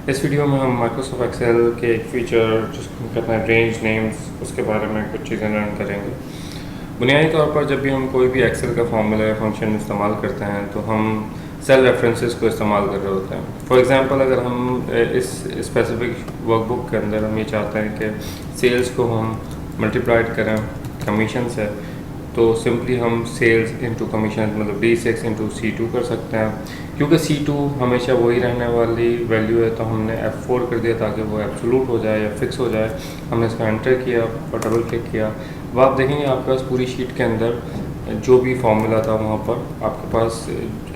इस वीडियो में हम माइक्रोसॉफ्ट एक्सेल के एक फ़ीचर जिसको कहते हैं रेंज नेम्स, उसके बारे में कुछ चीज़ें लर्न करेंगे। बुनियादी तौर पर जब भी हम कोई भी एक्सेल का फॉर्मूला या फंक्शन इस्तेमाल करते हैं तो हम सेल रेफरेंसेस को इस्तेमाल कर रहे होते हैं। फॉर एग्जांपल अगर हम इस स्पेसिफिक वर्कबुक के अंदर हम ये चाहते हैं कि सेल्स को हम मल्टीप्लाइड करें कमीशन से, तो सिंपली हम सेल्स इंटू कमीशन मतलब D6 इंटू C2 कर सकते हैं। क्योंकि C2 हमेशा वही रहने वाली वैल्यू है तो हमने F4 कर दिया ताकि वो एब्सोल्यूट हो जाए या फिक्स हो जाए। हमने इसका एंटर किया और डबल क्लिक किया। अब आप देखेंगे आपके पास पूरी शीट के अंदर जो भी फॉर्मूला था वहाँ पर आपके पास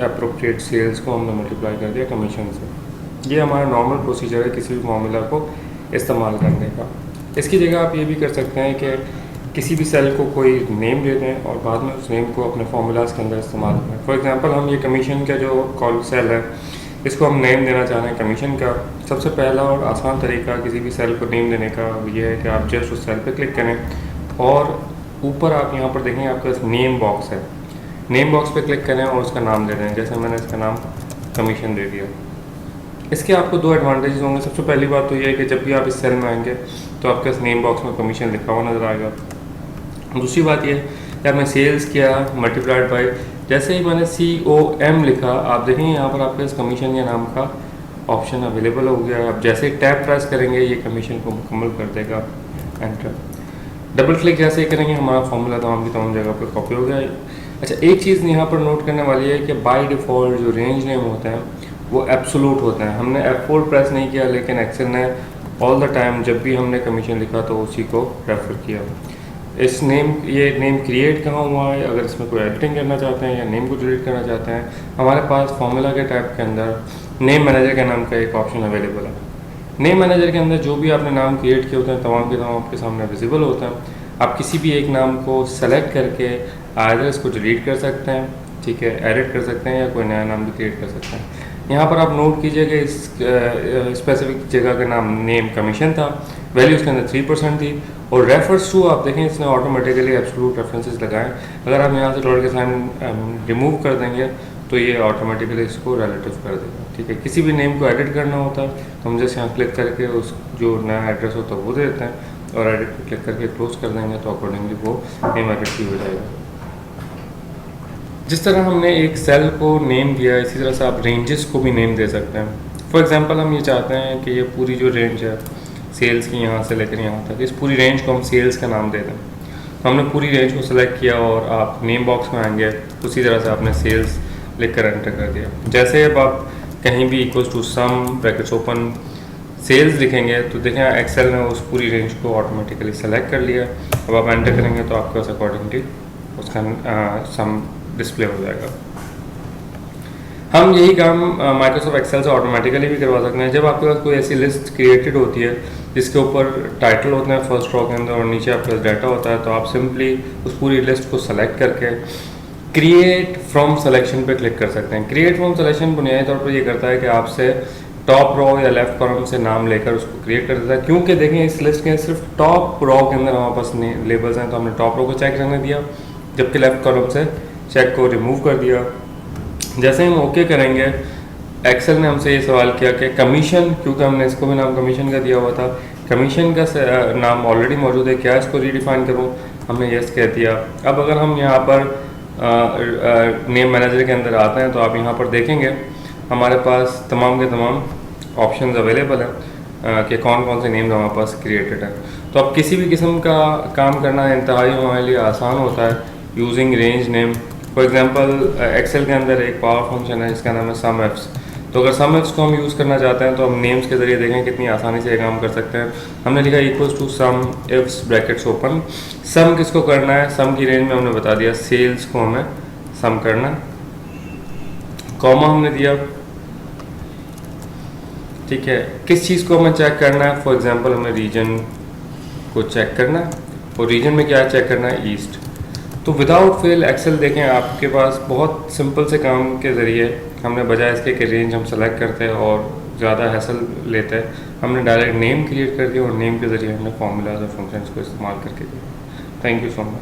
अप्रोप्रिएट सेल्स को हमने मल्टीप्लाई कर दिया कमीशन से। ये हमारा नॉर्मल प्रोसीजर है किसी भी फॉर्मूला को इस्तेमाल करने का। इसकी जगह आप ये भी कर सकते हैं कि किसी भी सेल को कोई नेम दे दें और बाद में उस नेम को अपने फार्मूलाज के अंदर इस्तेमाल करें। फॉर एग्जांपल हम ये कमीशन का जो कॉल सेल है इसको हम नेम देना चाह रहे हैं कमीशन का। सबसे पहला और आसान तरीका किसी भी सेल को नेम देने का ये है कि आप जस्ट उस सेल पे क्लिक करें और ऊपर आप यहाँ पर देखेंगे आपके पास नेम बॉक्स है। नेम बॉक्स पे क्लिक करें और उसका नाम दे दें। जैसे मैंने इसका नाम कमीशन दे दिया। इसके आपको दो एडवांटेजेस होंगे। सबसे पहली बात तो ये है कि जब भी आप इस सेल में आएंगे तो आपके पास नेम बॉक्स में कमीशन लिखा हुआ नज़र आएगा। दूसरी बात ये कि आपने सेल्स किया मल्टीप्लाइड बाय, जैसे ही मैंने COM लिखा आप देखेंगे यहाँ पर आपके पास कमीशन के नाम का ऑप्शन अवेलेबल हो गया। आप जैसे ही टैब प्रेस करेंगे ये कमीशन को मुकम्मल कर देगा। एंटर डबल क्लिक जैसे ही करेंगे हमारा फॉर्मूला तमाम की तमाम जगह पर कॉपी हो गया। अच्छा, एक चीज़ यहाँ पर नोट करने वाली है कि बाय डिफ़ॉल्ट जो रेंज नेम होते हैं वो एब्सोल्यूट होते हैं। हमने F4 प्रेस नहीं किया लेकिन एक्सेल ने ऑल द टाइम जब भी हमने कमीशन लिखा तो उसी को रेफ़र किया। ये नेम क्रिएट कहाँ हुआ है, अगर इसमें कोई एडिटिंग करना चाहते हैं या नेम को डिलीट करना चाहते हैं, हमारे पास फार्मूला के टैब के अंदर नेम मैनेजर के नाम का एक ऑप्शन अवेलेबल है। नेम मैनेजर के अंदर जो भी आपने नाम क्रिएट किए होते हैं तमाम के तमाम आपके सामने विजिबल होता है। आप किसी भी एक नाम को सेलेक्ट करके आइदर इसको डिलीट कर सकते हैं, ठीक है, एडिट कर सकते हैं या कोई नया नाम भी क्रिएट कर सकते हैं। यहाँ पर आप नोट कीजिए कि इस स्पेसिफिक जगह का नाम नेम कमीशन था, वैल्यू उसके अंदर 3% थी और रेफर्स टू आप देखें इसने ऑटोमेटिकली एब्सोल्यूट रेफरेंसेस लगाएं। अगर आप यहाँ से डॉलर के साइन रिमूव कर देंगे तो ये ऑटोमेटिकली इसको रिलेटिव कर देगा, ठीक है। किसी भी नेम को एडिट करना होता है तो हम जैसे यहाँ क्लिक करके उस जो नया एड्रेस होता है वो दे देते हैं और एडिट पर क्लिक करके क्लोज कर देंगे तो अकॉर्डिंगली वो नेम एडिट भी हो जाएगा। जिस तरह हमने एक सेल को नेम दिया इसी तरह से आप रेंजेस को भी नेम दे सकते हैं। फॉर एग्जांपल हम ये चाहते हैं कि ये पूरी जो रेंज है सेल्स की यहाँ से लेकर यहाँ तक, इस पूरी रेंज को हम सेल्स का नाम दे दें। तो हमने पूरी रेंज को सिलेक्ट किया और आप नेम बॉक्स में आएंगे उसी तरह से आपने सेल्स लिख कर एंटर कर दिया। जैसे अब आप कहीं भी equals to some brackets open cells लिखेंगे तो देखें एक्सेल ने उस पूरी रेंज को ऑटोमेटिकली सेलेक्ट कर लिया। अब आप एंटर करेंगे तो आपके पास अकॉर्डिंगली उसका सम डिस्प्ले हो जाएगा। हम यही काम माइक्रोसॉफ्ट एक्सेल से ऑटोमेटिकली भी करवा सकते हैं। जब आपके पास कोई ऐसी लिस्ट क्रिएटेड होती है जिसके ऊपर टाइटल होते हैं फर्स्ट रो के अंदर और नीचे आपके पास डाटा होता है तो आप सिंपली उस पूरी लिस्ट को सेलेक्ट करके क्रिएट फ्रॉम सिलेक्शन पे क्लिक कर सकते हैं। क्रिएट फ्रॉम सिलेक्शन बुनियादी तौर पर ये करता है कि आपसे टॉप रो या लेफ्ट कॉलम से नाम लेकर उसको क्रिएट कर देता है। क्योंकि देखें इस लिस्ट के सिर्फ टॉप रो के अंदर हमारे पास लेबल्स हैं तो हमने टॉप रो को चेक करने दिया, जबकि लेफ्ट कॉलम से चेक को रिमूव कर दिया। जैसे हम ओके करेंगे एक्सेल ने हमसे ये सवाल किया कि कमीशन, क्योंकि हमने इसको भी नाम कमीशन का दिया हुआ था, कमीशन का नाम ऑलरेडी मौजूद है, क्या इसको रीडिफाइन करूं? हमने यस कह दिया। अब अगर हम यहाँ पर नेम मैनेजर के अंदर आते हैं तो आप यहाँ पर देखेंगे हमारे पास तमाम के तमाम ऑप्शंस अवेलेबल हैं कि कौन कौन से नेम्स हमारे पास क्रिएटेड है। तो अब किसी भी किस्म का काम करना इंतहाई हमारे लिए आसान होता है using range name. For example Excel के अंदर एक पावर फंक्शन है जिसका नाम है सम एफ्स। तो अगर सम एफ्स को हम यूज़ करना चाहते हैं तो हम नेम्स के ज़रिए देखें कितनी आसानी से ये काम कर सकते हैं। हमने लिखा equals to sum Fs brackets open. Sum किसको करना है? सम की रेंज में हमने बता दिया सेल्स को हमें सम करना, कॉमा हमने दिया, ठीक है। किस चीज़ को हमें चेक करना है? फॉर एग्जांपल हमें रीजन को चेक करना है और रीजन में क्या चेक करना है? ईस्ट। तो विदाउट फेल एक्सेल देखें आपके पास बहुत सिंपल से काम के ज़रिए हमने बजाय इसके कि रेंज हम सेलेक्ट करते हैं और ज़्यादा हैसल लेते हैं, हमने डायरेक्ट नेम क्रिएट कर दिया और नेम के ज़रिए हमने फार्मूलाज और फंक्शंस को इस्तेमाल करके दिया। Thank you so much.